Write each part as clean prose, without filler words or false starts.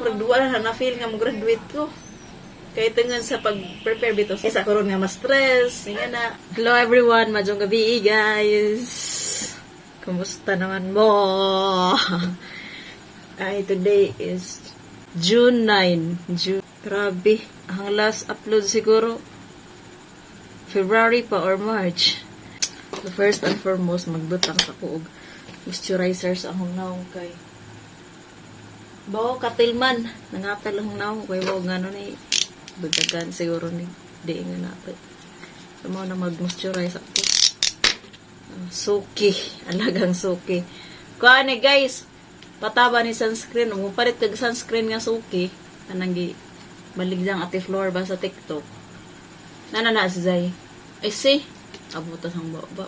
murag duwa na na-feel nga mo graduate ko. Kaya tungan sa pag-prepare bito. Isa ko ron nga ma-stress. Nga na. Hello everyone, majong gabi guys. Kumusta naman mo? Ay, today is June 9. Grabe. Ang last upload siguro February pa or March. So first and foremost, magbutang sa kuog moisturizer sa akong naong kay bawo katilman. Nangatal akong naong kay bawo nga ni budagan siguro ni di nga napit. So mo na mag-moisturize ako. Suki. Alagang suki. Kuha ni guys, pataba ni sunscreen. Mupalit kag sunscreen nga suki. Anang baligdang ati floor ba sa TikTok. Nanana si Zay. Ay see. Abutas ang baba.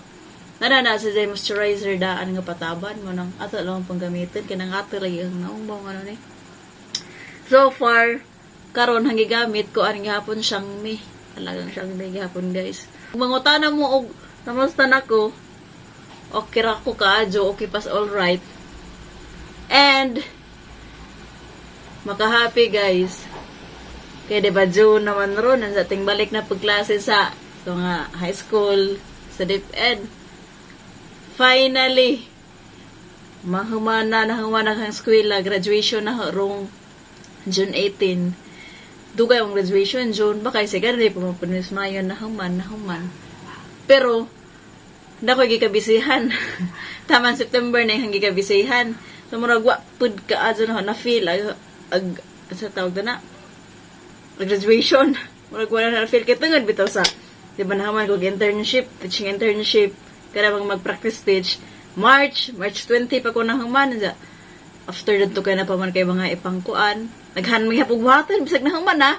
Nanana si Zay moisturizer daan nga pataban mo nang ato lang pang gamitin. Kinang ato lagi ang naong bang ano ni. So far, karon hangi gamit ko ang gihapon siyang mi. Talagang siyang mi gihapon guys. Mangutana mo og namusta nako. Okay ra ko kaadyo, okay pas all right. And maka-happy guys. Kaya diba June naman ron, ang ating balik na pagklase sa nga high school, sa DepEd. Finally, mahumana kang eskwela, graduation na rong June 18. Dugay ang graduation, June, baka isa ganun, pumapunis mayon na human. Pero, na ko gikabisihan. Taman September na yung gikabisihan. So, murag pud ka adyo na feel sa tawag na graduation. Murag wala na feel kay tungod bitaw sa di ba naman kog internship, teaching internship, kada bang mag-practice stage. March 20 pa ko nang human ja. After dito kay na pa man kay mga ipangkuan. Naghan mi hapog buhatan bisag na human na.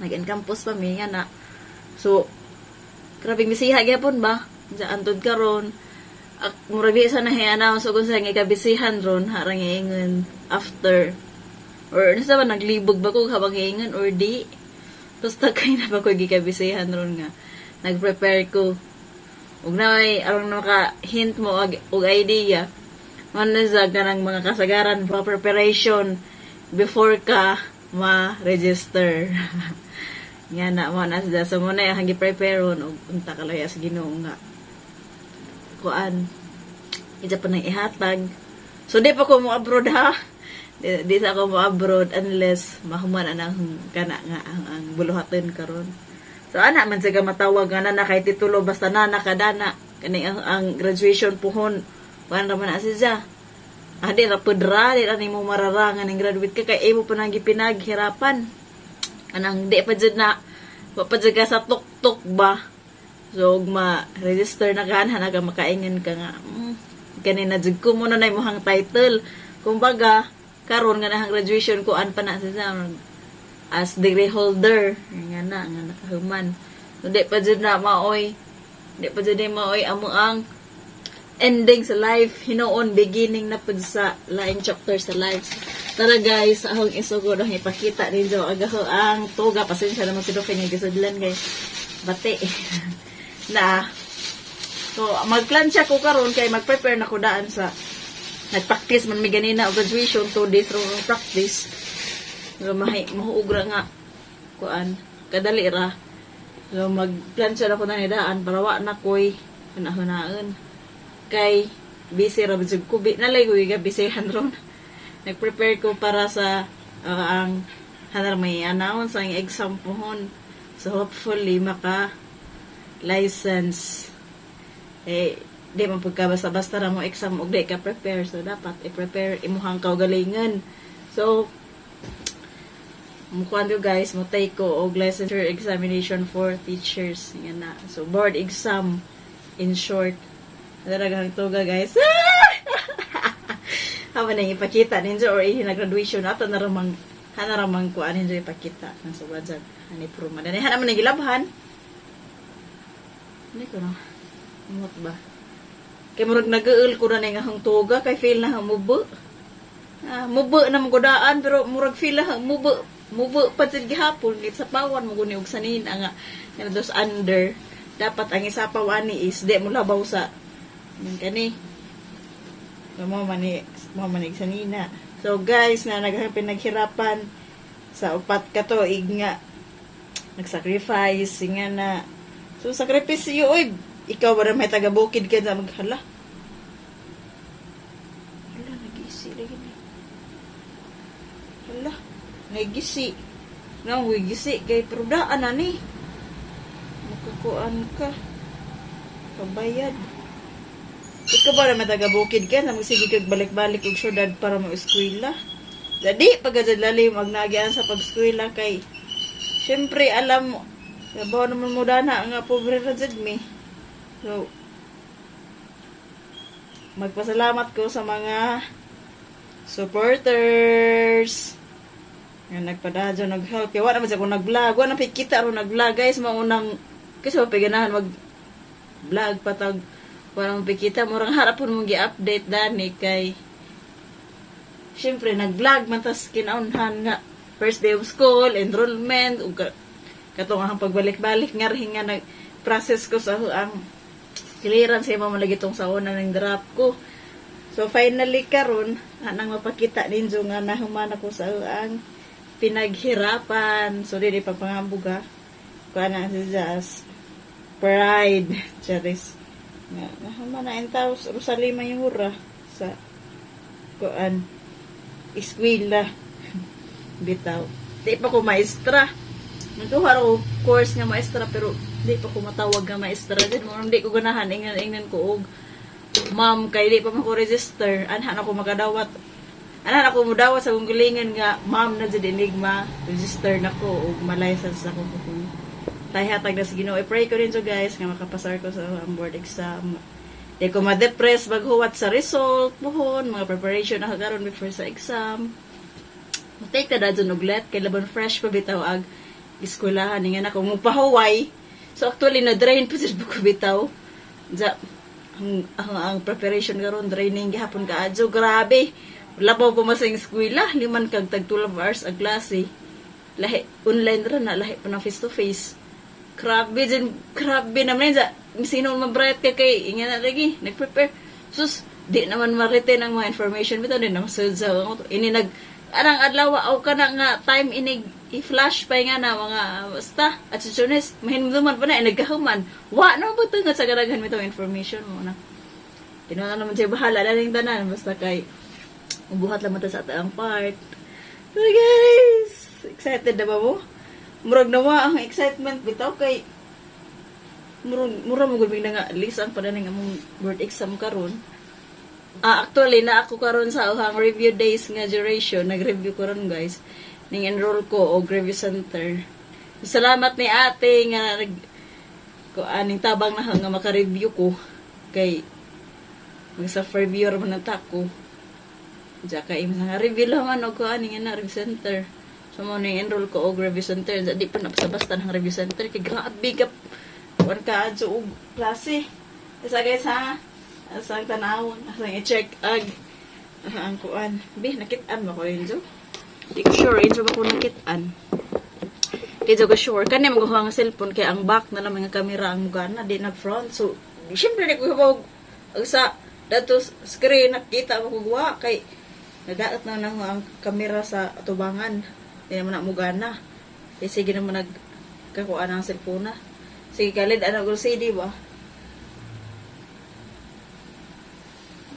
Nag-in campus pa mi nga na. So, grabe misiha gyapon ba? Ja antod karon. Murabi sa na i-announce kung sa nga kabisihan ron harang ingon after or nasa ba naglibog ba ko habang ingon or di. Basta kay na ba ko gikabisihan ron nga. Nag-prepare ko. Ug na ay aron maka hint mo og idea. Manazag ka ng mga kasagaran for preparation before ka ma-register. Nga na mo na sa mo na yung prepare ron og unta kalaya sa Ginoo nga. Kuan ija pa nang ihatag. So di pa ko mo abroad ha. Di sa ako mo abroad unless mahuman anang kana nga ang buluhaton karon. So ana man sa matawag nga na kay titulo basta na nakadana kani ang graduation puhon. Kuan ra man siya. Adi ra pudra di ra nimo mararangan ng graduate ka kay imo pa nang gipinaghirapan. Anang di pa jud na wa pa jud ka sa tuktok ba. So, ma-register na ka na makaingan ka nga. Kanina jud ko muna na imong title. Kumbaga, karon nga nahang graduation ko an pa na sa as degree holder. Nga na nga nakahuman. So, di pa jud na maoy. Di pa jud maoy amo ang ending sa life. Hinoon beginning na pud sa laing chapter sa life. Tara guys, ahong isugo dong ipakita ninyo agaho ang tuga pasensya naman si Dofeng nga gisudlan guys. Bate. Na so magplansya ko karon kay mag-prepare na ko daan sa nag-practice man mi ganina og graduation 2 days ro practice so mahuugra nga kuan kadali ra so magplansya na ko na ni daan para wa na koy hunahunaan kay busy ra jud ko nalay ko ga busyhan ron nag-prepare ko para sa ang hanar may announce ang exam pohon so hopefully maka license di man pagka basta-basta ra mo exam og di ka prepare so dapat i-prepare imuhang kaugalingan so mukuan yo guys mo take ko og licensure examination for teachers nga na so board exam in short daragang tuga guys hawa na ipakita ninyo or graduation ato na ramang hanaramang kuan ninyo ipakita nang subadjag ani pruma dani hana man gilabhan. Hindi ko na. Umot ba? Kaya murag nag-uul ko na nga hang tuga. Kaya feel na hang mubo. Mubo na magudaan. Pero murag feel na hang mubo. Mubo pa sa gihapon. Sa pawan mo guni og sanin. Nga dos under. Dapat ang isa pawan ni is. Di mo labaw sa. Kani. Mamanig sanina. So guys, na pinaghirapan sa upat ka to, nga nagsacrifice, nga na. So sacrifice iyo, oy, ikaw ba may taga-bukid ka na maghala? Hala, nag-isi lagi na. Hala, nag-isi. Nang wigisi kay prodaan na ni. Makakuan ka. Kabayad. Ikaw ba na taga-bukid ka na magsige kag balik-balik og syudad para mo eskwela? Jadi pagkadad lalim magnagian sa pag-eskwela kay syempre alam mo yabaw naman mo dana nga pobre ra jud mi. So magpasalamat ko sa mga supporters nga nagpadadyo nag-help. Kaya wala naman siya kung nag-vlog. Wala naman kita ro nag-vlog guys. Maunang kasi mapiganahan mag-vlog patag walang pikita, murang harapon mong gi-update dani kay syempre nag-vlog man tas kinaunhan nga first day of school, enrollment ug katong ang pagbalik-balik nga rin nga nag-process ko sa ang clearance sa mo malagi tong sa una ng drop ko. So finally karon anang mapakita ninyo nga nahuman ako sa ang pinaghirapan. So dili pa pangambuga kuha na si Jazz pride charis nga naman na entaw Rosalima yung hura sa kuan eskwela bitaw di pa ko maestra nagtuhar ko course nga maestra pero di pa ko matawag nga maestra din mo hindi ko ganahan ingnan ko og ma'am kay di pa man ko register anhan ako makadawat anhan ako mudawat sa kong gilingan nga ma'am na jud enigma register na ko og ma-license ako kung hatag na sa Ginoo. I-pray ko rin so guys nga makapasar ko sa board exam. Di ko ma-depress maghuwat sa result mohon, mga preparation na karon before sa exam. Take na dadyo nuglet kay laban fresh pa bitaw ag eskwelahan nga ako mupahuway. So actually na drain pa jud ko bitaw. Ja ang preparation karon draining gihapon kaadyo grabe. Labaw pa masing eskwela, liman kag tag 12 hours ang klase. Lahi online ra na lahi pa na face to face. Grabe naman sa sino mabright ka kay inga na lagi nag-prepare sus di naman ma-retain ang mga information bitaw din naman sa ini nag arang adlaw aw kana nga time inig i-flash pa nga na mga basta at susunes mahinumduman pa na nagkahuman wa na buto nga sa garagan bitaw information mo na kinuha naman siya bahala na ning tanan basta kay ubuhat lang mata sa atang part. So guys, excited na ba mo? Murag nawa ang excitement bitaw kay mura mo gulbing na nga lisan pa na nga among board exam karon. Actually na ako karon sa uhang review days nga duration, nag-review ko ron guys. Ning enroll ko og review center. Salamat ni ate nga nag ko aning tabang na nga maka-review ko kay magsa reviewer man ta ko. Ja kay nga review lang man og ko aning na review center. So mo ning enroll ko og review center, di pa napasabasta ng review center kay grabe ka wan ka adso og klase. Isa guys ha, asang tanawon, asang i-check ag ang kuan. Bi nakit-an ba ko injo? Di ko sure injo ba ko nakit-an. Di ko sure kani magawa nga cellphone kay ang back na lang mga camera ang mugana di nag front. So syempre di ko hubog sa dato screen nakita mo ko guwa kay nadaat na nang ang camera sa tubangan. Hindi naman na mugana. Eh, sige naman nagkakuan ng cellphone na. Sige, kalid, ano ko CD ba?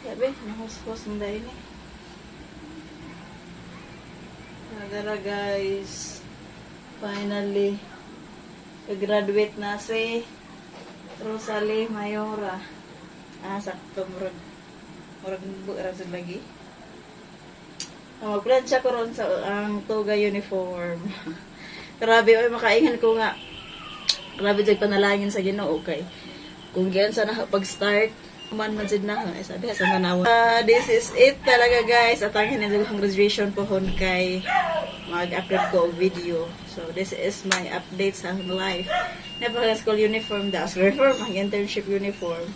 Sabi, nahos-hos mo dahil eh. Nagara guys. Finally. Graduate na si Rosalie Mayora. Sakto, murag bukas lagi. Mag-plancha ko ron sa ang toga uniform. Grabe, oy, makaingan ko nga. Grabe, dyan panalangin sa Ginoo, okay. Kung yan sana pag-start, man dyan na. Sabi, sa nanawa. This is it talaga, guys. At ang hinandog kong graduation po hon kay mag-upload ko ang video. So, this is my update sa life. Napaka-school uniform, uniform, ang internship uniform.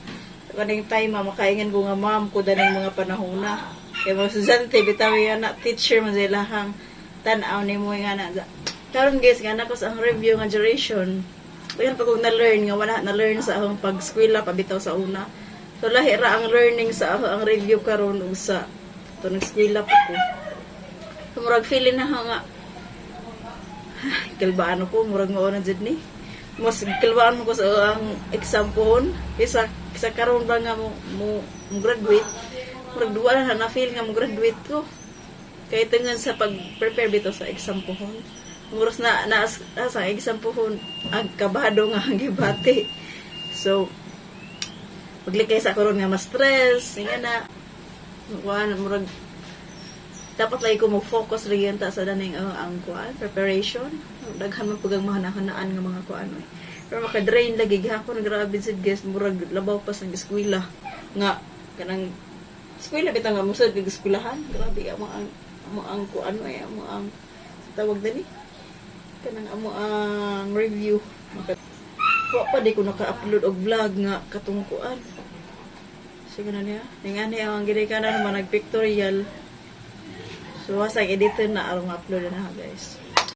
So, kaning time, makaingan ko nga, ma'am, ko daning mga panahona. Kaya mga susante, bitawi nga na, teacher mo sila hang tanaw ni mo nga na. Karon guys, nga na ko sa review nga duration. Kaya pa kong na-learn, nga wala na-learn sa akong pag-skwela, pabitaw sa una. So lahira ang learning sa ang review karon ug sa ito nag-skwela pa ko. So, murag feeling na nga, kalbaan ko, murag mauna dyan ni. Mas kalbaan mo ko sa ang exam pohon. Isa karon ba nga mo graduate. Murag duwa na na-feel nga mo graduate ko. Kaya tungan sa pag-prepare bito sa exam pohon. Muros na sa exam pohon, ang kabado nga ang gibati. So, paglikay sa karon nga mas stress, nga na, murag, dapat lagi ko mag-focus riyan ta sa daning ang kuan preparation. Daghan man pugang mahanahanaan nga mga kuan eh. Pero maka-drain lagi gihapon grabe sad guys, murag labaw pa sa eskwela nga kanang eskwela bitang nga musad kag eskwelahan. Grabe amo ang kuan eh, amo ang tawag dali kanang amo ang review. Wa pa di ko naka-upload og vlog nga katong kuan. Sige na niya. Ngani ang gid ka na naman nag-pictorial. So, wasang editor na arong upload na ha, guys.